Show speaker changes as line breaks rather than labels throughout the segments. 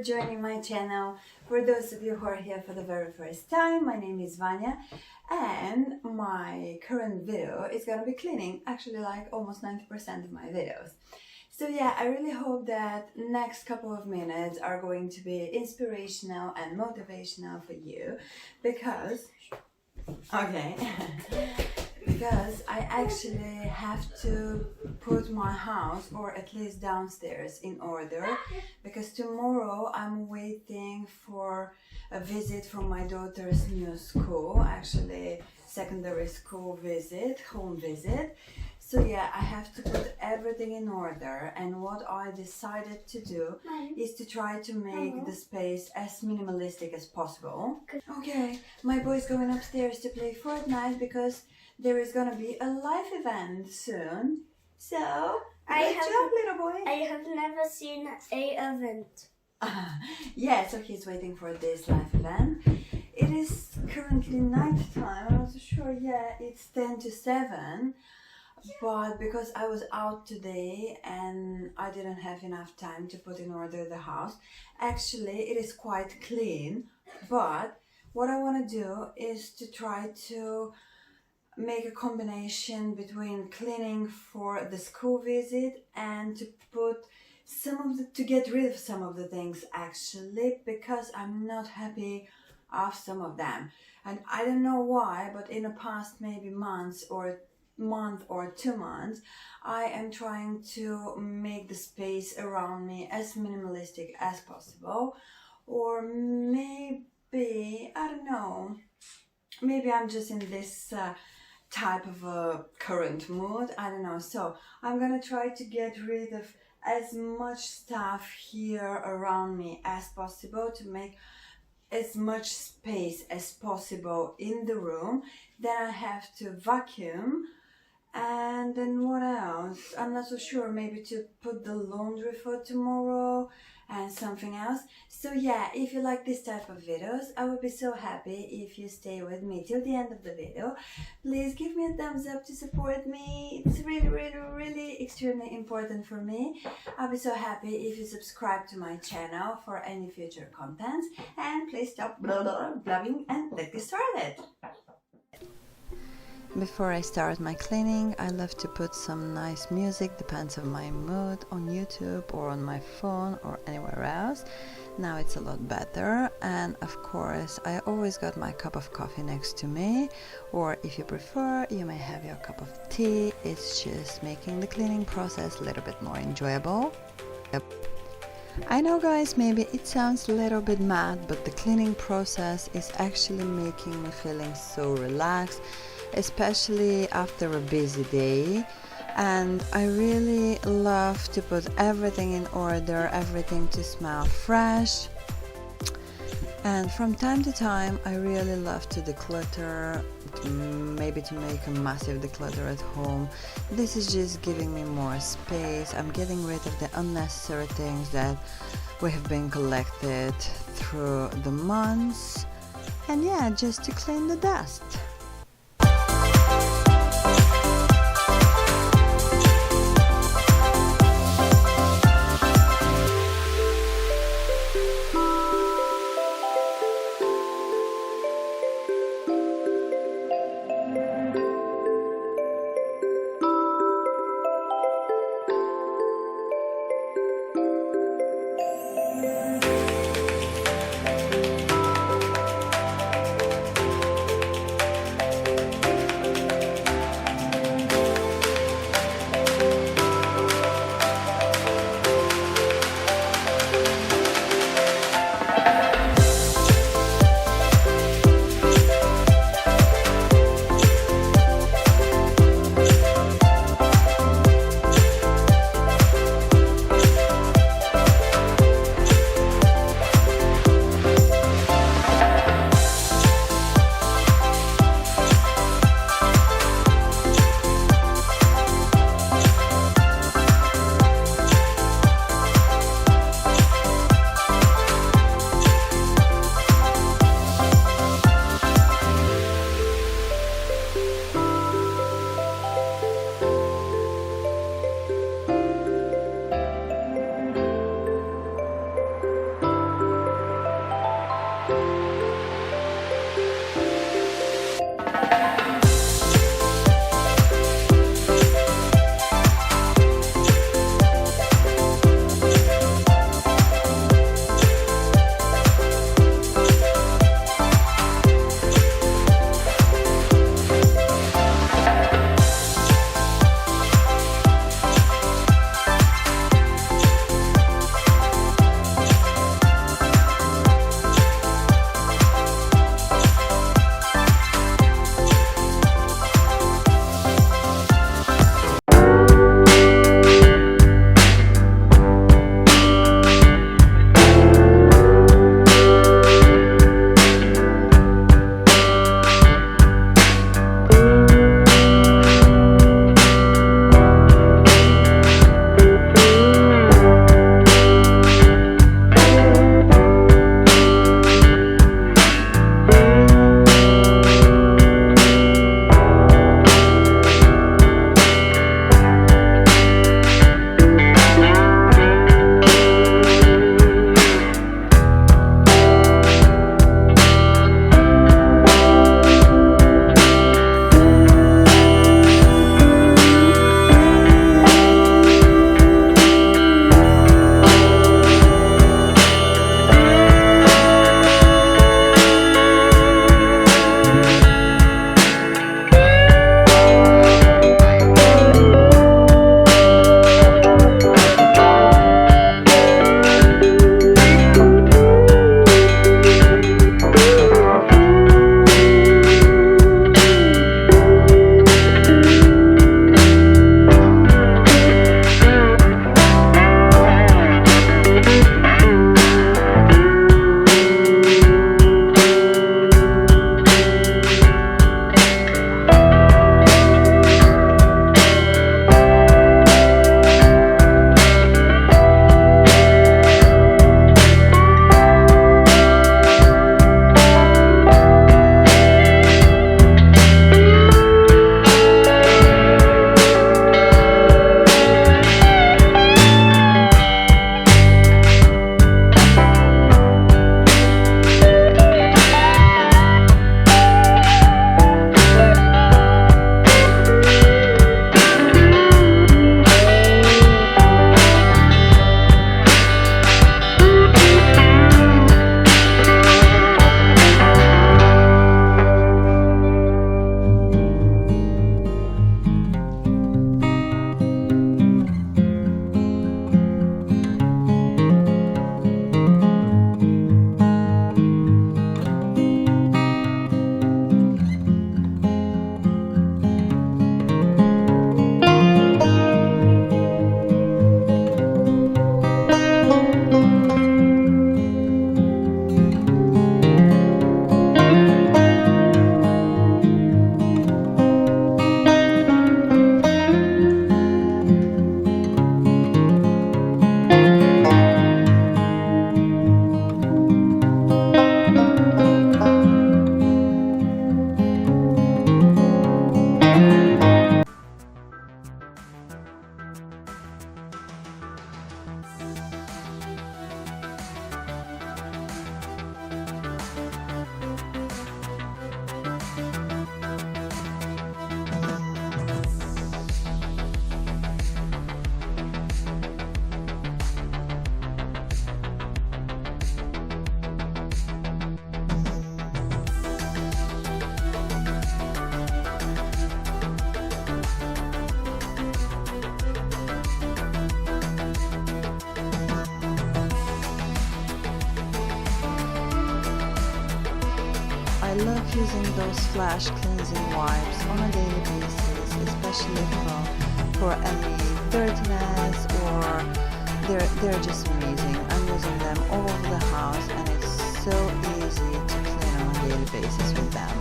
for joining my channel. For those of you who are here for the very first time, my name is Vanya and my current video is gonna be cleaning, actually like almost 90% of my videos. So yeah, I really hope that next couple of minutes are going to be inspirational and motivational for you because because I actually have to put my house, or at least downstairs, in order, because tomorrow I'm waiting for a visit from my daughter's new school, actually secondary school visit, home visit. So yeah, I have to put everything in order, and what I decided to do is to try to make the space as minimalistic as possible. Okay, my boy's going upstairs to play Fortnite because there is gonna be a live event soon. So, good job, little boy.
I have never seen a event.
Yeah, so he's waiting for this live event. It is currently night time. I'm not so sure. Yeah, it's 10 to 7. But because I was out today and I didn't have enough time to put in order the house, actually it is quite clean. But what I want to do is to try to make a combination between cleaning for the school visit and to put to get rid of some of the things, actually, because I'm not happy of some of them. And I don't know why, but in the past maybe month or 2 months, I am trying to make the space around me as minimalistic as possible. Or maybe, I don't know, maybe I'm just in this type of a current mood, I don't know. So I'm gonna try to get rid of as much stuff here around me as possible to make as much space as possible in the room. Then I have to vacuum, and then what else? I'm not so sure, maybe to put the laundry for tomorrow and something else. So yeah, if you like this type of videos, I would be so happy if you stay with me till the end of the video. Please give me a thumbs up to support me. It's really extremely important for me. I'll be so happy if you subscribe to my channel for any future contents. And please stop blabbing and let's get started. Before I start my cleaning, I love to put some nice music, depends on my mood, on YouTube or on my phone or anywhere else. Now it's a lot better, and of course I always got my cup of coffee next to me, or if you prefer, you may have your cup of tea. It's just making the cleaning process a little bit more enjoyable. I know, guys, maybe it sounds a little bit mad, but the cleaning process is actually making me feeling so relaxed, especially after a busy day. And I really love to put everything in order, everything to smell fresh. And from time to time I really love to declutter, maybe to make a massive declutter at home. This is just giving me more space. I'm getting rid of the unnecessary things that we have been collected through the months, and yeah, just to clean the dust.
love using those flash cleansing wipes on a daily basis, especially for any dirtiness, or they're just amazing. I'm using them all over the house and it's so easy to clean on a daily basis with them.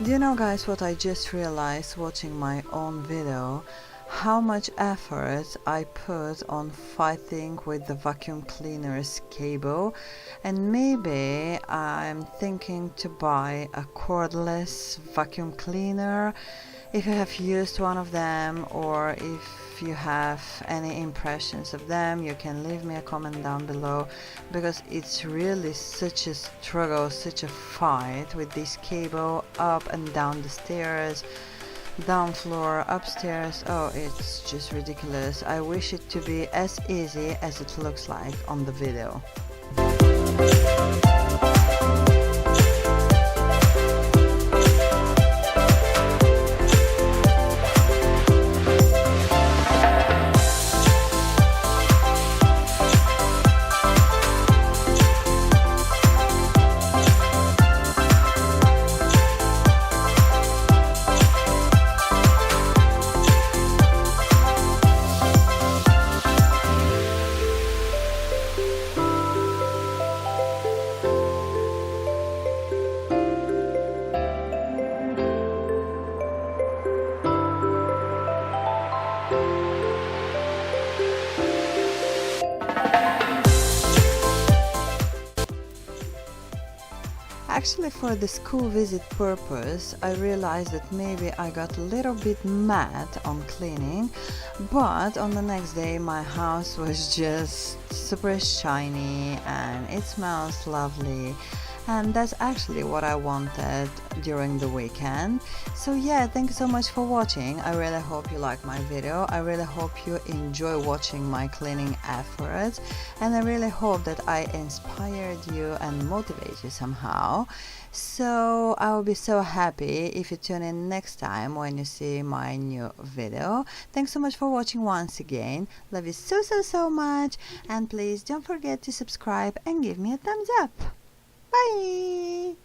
Do you know, guys, what I just realized watching my own video? How much effort I put on fighting with the vacuum cleaner's cable, and maybe I'm thinking to buy a cordless vacuum cleaner. If you have used one of them, or if you have any impressions of them, you can leave me a comment down below, because it's really such a struggle, such a fight with this cable up and down the stairs, down floor, upstairs. Oh, it's just ridiculous. I wish it to be as easy as it looks like on the video. Actually, for the school visit purpose, I realized that maybe I got a little bit mad on cleaning, but on the next day my house was just super shiny and it smells lovely, and that's actually what I wanted during the weekend. So yeah, thank you so much for watching. I really hope you like my video. I really hope you enjoy watching my cleaning efforts, and I really hope that I inspired you and motivate you somehow. So I will be so happy if you tune in next time when you see my new video. Thanks so much for watching once again. Love you so much, and please don't forget to subscribe and give me a thumbs up. Bye!